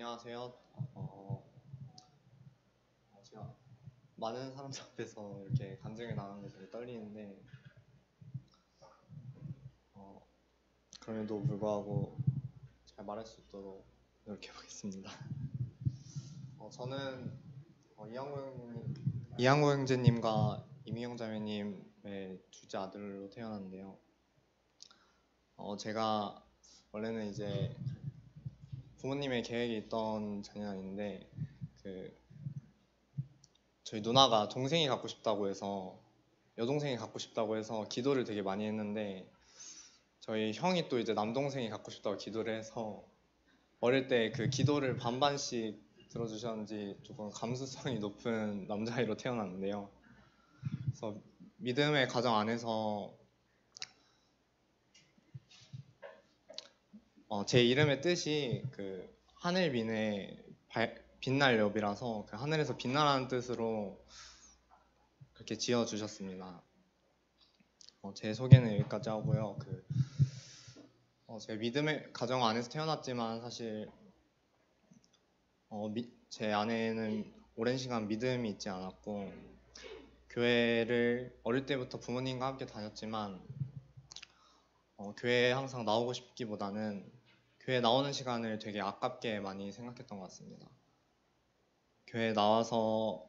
안녕하세요. 제가 많은 사람들 앞에서 이렇게 간증을 나누는 게 되게 떨리는데 어, 그럼에도 불구하고 잘 말할 수 있도록 노력해 보겠습니다. 저는 이항구 형제님과 이미영 자매님의 둘째 아들로 태어났는데요. 제가 원래는 이제 부모님의 계획이 있던 자녀는 아닌데 저희 누나가 동생이 갖고 싶다고 해서 여동생이 갖고 싶다고 해서 기도를 되게 많이 했는데 저희 형이 또 이제 남동생이 갖고 싶다고 기도를 해서 어릴 때 그 기도를 반반씩 들어주셨는지 조금 감수성이 높은 남자아이로 태어났는데요. 그래서 믿음의 가정 안에서 제 이름의 뜻이 그 하늘 빛의 빛날 엽이라서 그 하늘에서 빛나라는 뜻으로 그렇게 지어 주셨습니다. 제 소개는 여기까지 하고요. 제 믿음의 가정 안에서 태어났지만 사실 제 안에는 오랜 시간 믿음이 있지 않았고 교회를 어릴 때부터 부모님과 함께 다녔지만 교회에 항상 나오고 싶기보다는 교회 나오는 시간을 되게 아깝게 많이 생각했던 것 같습니다. 교회에 나와서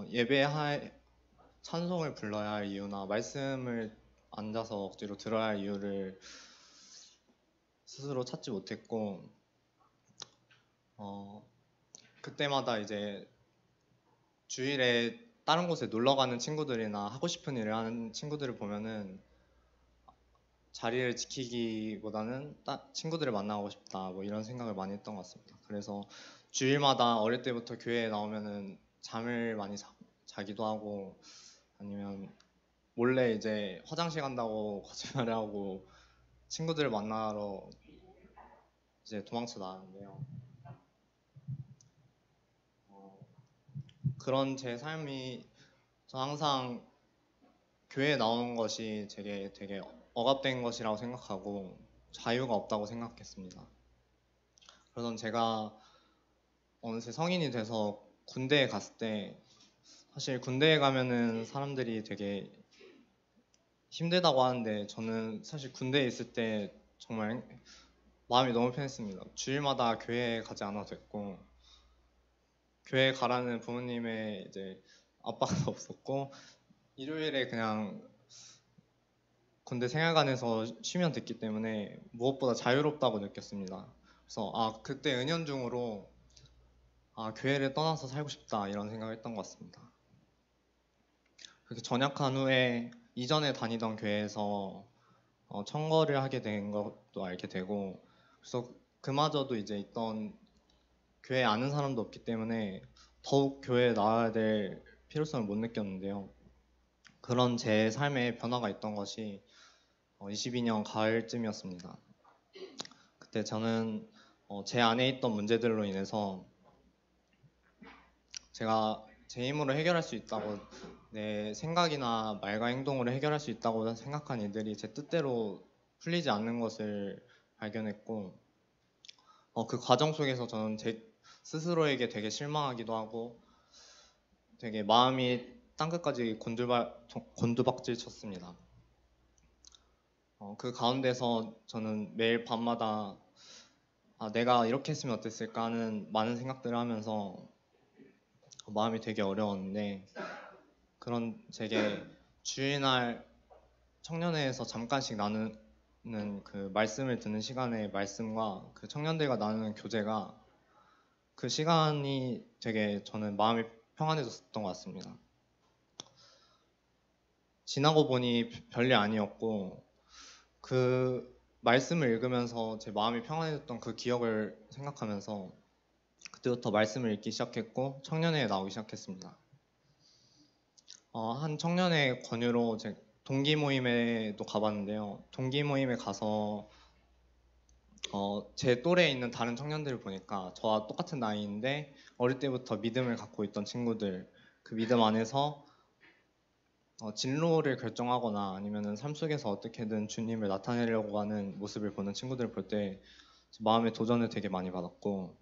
예배할 찬송을 불러야 할 이유나 말씀을 앉아서 억지로 들어야 할 이유를 스스로 찾지 못했고 그때마다 이제 주일에 다른 곳에 놀러 가는 친구들이나 하고 싶은 일을 하는 친구들을 보면은 자리를 지키기보다는 친구들을 만나고 싶다 뭐 이런 생각을 많이 했던 것 같습니다. 그래서 주일마다 어릴 때부터 교회에 나오면은 잠을 많이 자기도 하고 아니면 몰래 이제 화장실 간다고 거짓말을 하고 친구들을 만나러 이제 도망쳐 나왔는데요. 그런 제 삶이 저 항상 교회에 나오는 것이 되게 억압된 것이라고 생각하고 자유가 없다고 생각했습니다. 그러던 제가 어느새 성인이 돼서 군대에 갔을 때 사실 군대에 가면은 사람들이 되게 힘들다고 하는데 저는 사실 군대에 있을 때 정말 마음이 너무 편했습니다. 주일마다 교회에 가지 않아도 됐고 교회 가라는 부모님의 이제 압박도 없었고 일요일에 그냥 군대 생활관에서 쉬면 됐기 때문에 무엇보다 자유롭다고 느꼈습니다. 그래서 그때 은연중으로 교회를 떠나서 살고 싶다 이런 생각을 했던 것 같습니다. 그렇게 전역한 후에 이전에 다니던 교회에서 청거를 하게 된 것도 알게 되고 그래서 그마저도 이제 있던 교회에 아는 사람도 없기 때문에 더욱 교회에 나와야 될 필요성을 못 느꼈는데요. 그런 제 삶에 변화가 있던 것이 22년 가을쯤이었습니다. 그때 저는 제 안에 있던 문제들로 인해서 제가 제 힘으로 해결할 수 있다고 내 생각이나 말과 행동으로 해결할 수 있다고 생각한 일들이 제 뜻대로 풀리지 않는 것을 발견했고 그 과정 속에서 저는 제 스스로에게 되게 실망하기도 하고 되게 마음이 땅끝까지 곤두박질 쳤습니다. 그 가운데서 저는 매일 밤마다 내가 이렇게 했으면 어땠을까 하는 많은 생각들을 하면서 마음이 되게 어려웠는데 그런 제게 주일날 청년회에서 잠깐씩 나누는 그 말씀을 듣는 시간의 말씀과 그 청년들과 나누는 교제가 그 시간이 되게 저는 마음이 평안해졌던 것 같습니다. 지나고 보니 별일 아니었고 그 말씀을 읽으면서 제 마음이 평안해졌던 그 기억을 생각하면서 그때부터 말씀을 읽기 시작했고 청년회에 나오기 시작했습니다. 한 청년의 권유로 제 동기 모임에도 가봤는데요. 동기 모임에 가서 제 또래에 있는 다른 청년들을 보니까 저와 똑같은 나이인데 어릴 때부터 믿음을 갖고 있던 친구들, 그 믿음 안에서 진로를 결정하거나 아니면 삶 속에서 어떻게든 주님을 나타내려고 하는 모습을 보는 친구들을 볼 때 마음의 도전을 되게 많이 받았고,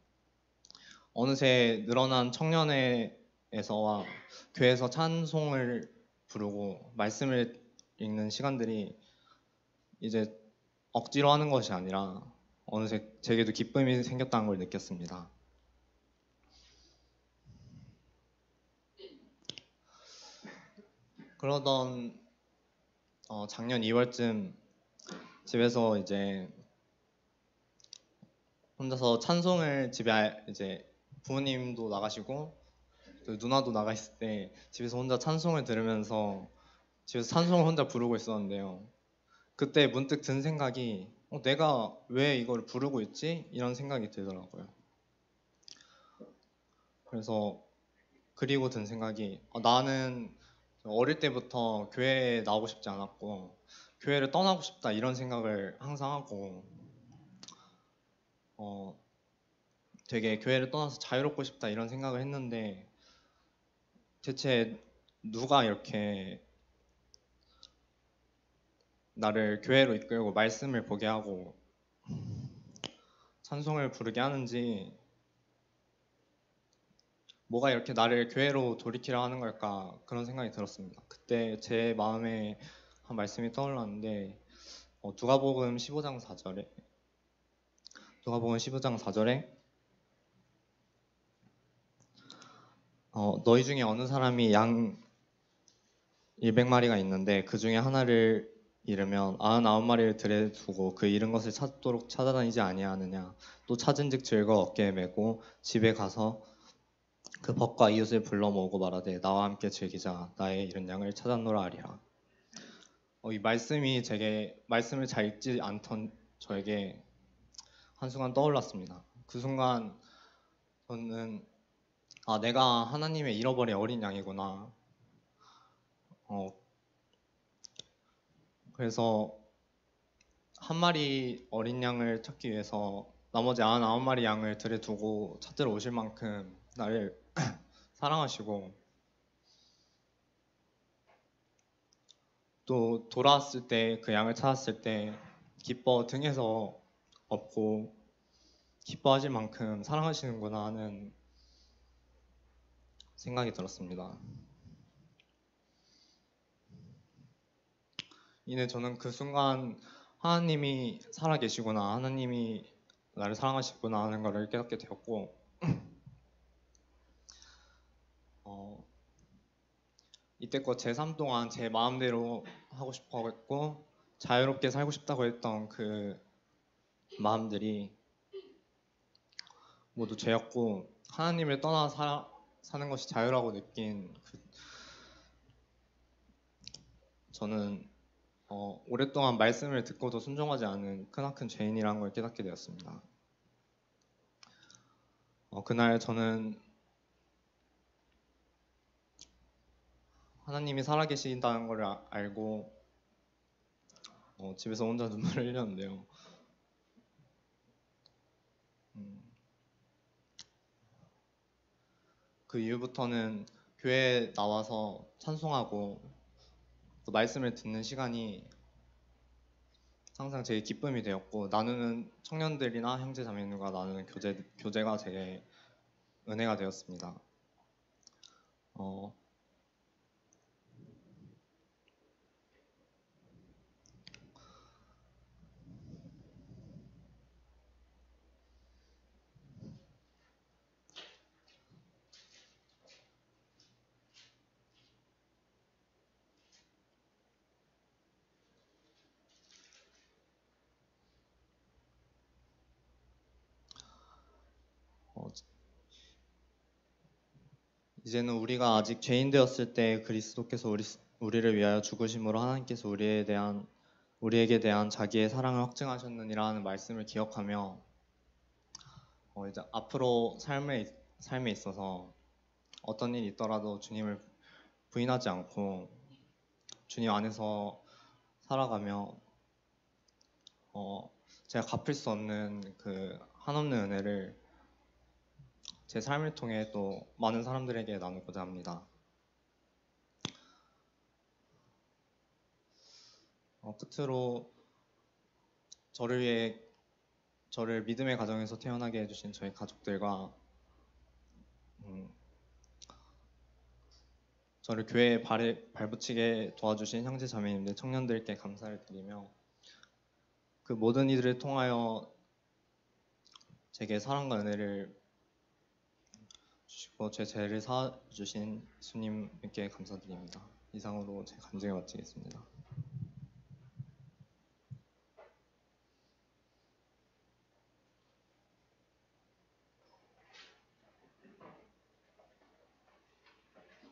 어느새 늘어난 청년회에서와 교회에서 찬송을 부르고 말씀을 읽는 시간들이 이제 억지로 하는 것이 아니라 어느새 제게도 기쁨이 생겼다는 걸 느꼈습니다. 그러던 작년 2월쯤 집에서 이제 혼자서 찬송을 집에 이제 부모님도 나가시고 그 누나도 나가 있을 때 집에서 혼자 찬송을 들으면서 집에서 찬송을 혼자 부르고 있었는데요. 그때 문득 든 생각이 내가 왜 이걸 부르고 있지? 이런 생각이 들더라고요. 그래서 그리고 든 생각이 나는 어릴 때부터 교회에 나오고 싶지 않았고 교회를 떠나고 싶다 이런 생각을 항상 하고 되게 교회를 떠나서 자유롭고 싶다 이런 생각을 했는데 대체 누가 이렇게 나를 교회로 이끌고 말씀을 보게 하고 찬송을 부르게 하는지 뭐가 이렇게 나를 교회로 돌이키려 하는 걸까 그런 생각이 들었습니다. 그때 제 마음에 한 말씀이 떠올랐는데 누가복음 15장 4절에 너희 중에 어느 사람이 양 100마리가 있는데 그 중에 하나를 잃으면 99마리를 들에 두고 그 잃은 것을 찾도록 찾아다니지 아니하느냐. 또 찾은즉 즐거워 어깨에 메고 집에 가서 그 벗과 이웃을 불러 모으고 말하되 나와 함께 즐기자. 나의 잃은 양을 찾았노라 하리라. 이 말씀이 제게 말씀을 잘 읽지 않던 저에게 한순간 떠올랐습니다. 그 순간 저는 내가 하나님의 잃어버린 어린 양이구나. 그래서 한 마리 어린 양을 찾기 위해서 나머지 99마리 양을 들에 두고 찾으러 오실 만큼 나를 사랑하시고 또 돌아왔을 때 그 양을 찾았을 때 기뻐 등에서 업고 기뻐하실 만큼 사랑하시는구나 하는 생각이 들었습니다. 이내 저는 그 순간 하나님이 살아계시구나, 하나님이 나를 사랑하시구나 하는 것을 깨닫게 되었고 이때껏 제 삶 동안 제 마음대로 하고 싶어 했고 자유롭게 살고 싶다고 했던 그 마음들이 모두 죄였고 하나님을 떠나 사는 것이 자유라고 느낀 저는 오랫동안 말씀을 듣고도 순종하지 않은 크나큰 죄인이라는 걸 깨닫게 되었습니다. 그날 저는 하나님이 살아계신다는 걸 알고 집에서 혼자 눈물을 흘렸는데요. 그 이후부터는 교회에 나와서 찬송하고 또 말씀을 듣는 시간이 항상 제게 기쁨이 되었고 나누는 청년들이나 형제 자매님과 나누는 교제가 제게 은혜가 되었습니다. 이제는 우리가 아직 죄인 되었을 때 그리스도께서 우리를 위하여 죽으심으로 하나님께서 우리에게 대한 자기의 사랑을 확증하셨느니라 하는 말씀을 기억하며 이제 앞으로 삶에 있어서 어떤 일이 있더라도 주님을 부인하지 않고 주님 안에서 살아가며 제가 갚을 수 없는 그 한없는 은혜를 제 삶을 통해 또 많은 사람들에게 나누고자 합니다. 끝으로 저를 위해 저를 믿음의 가정에서 태어나게 해주신 저희 가족들과 저를 교회에 발붙이게 도와주신 형제 자매님들, 청년들께 감사를 드리며 그 모든 이들을 통하여 제게 사랑과 은혜를 주시고 제 죄를 사주신 예수님께 감사드립니다. 이상으로 제 간증을 마치겠습니다.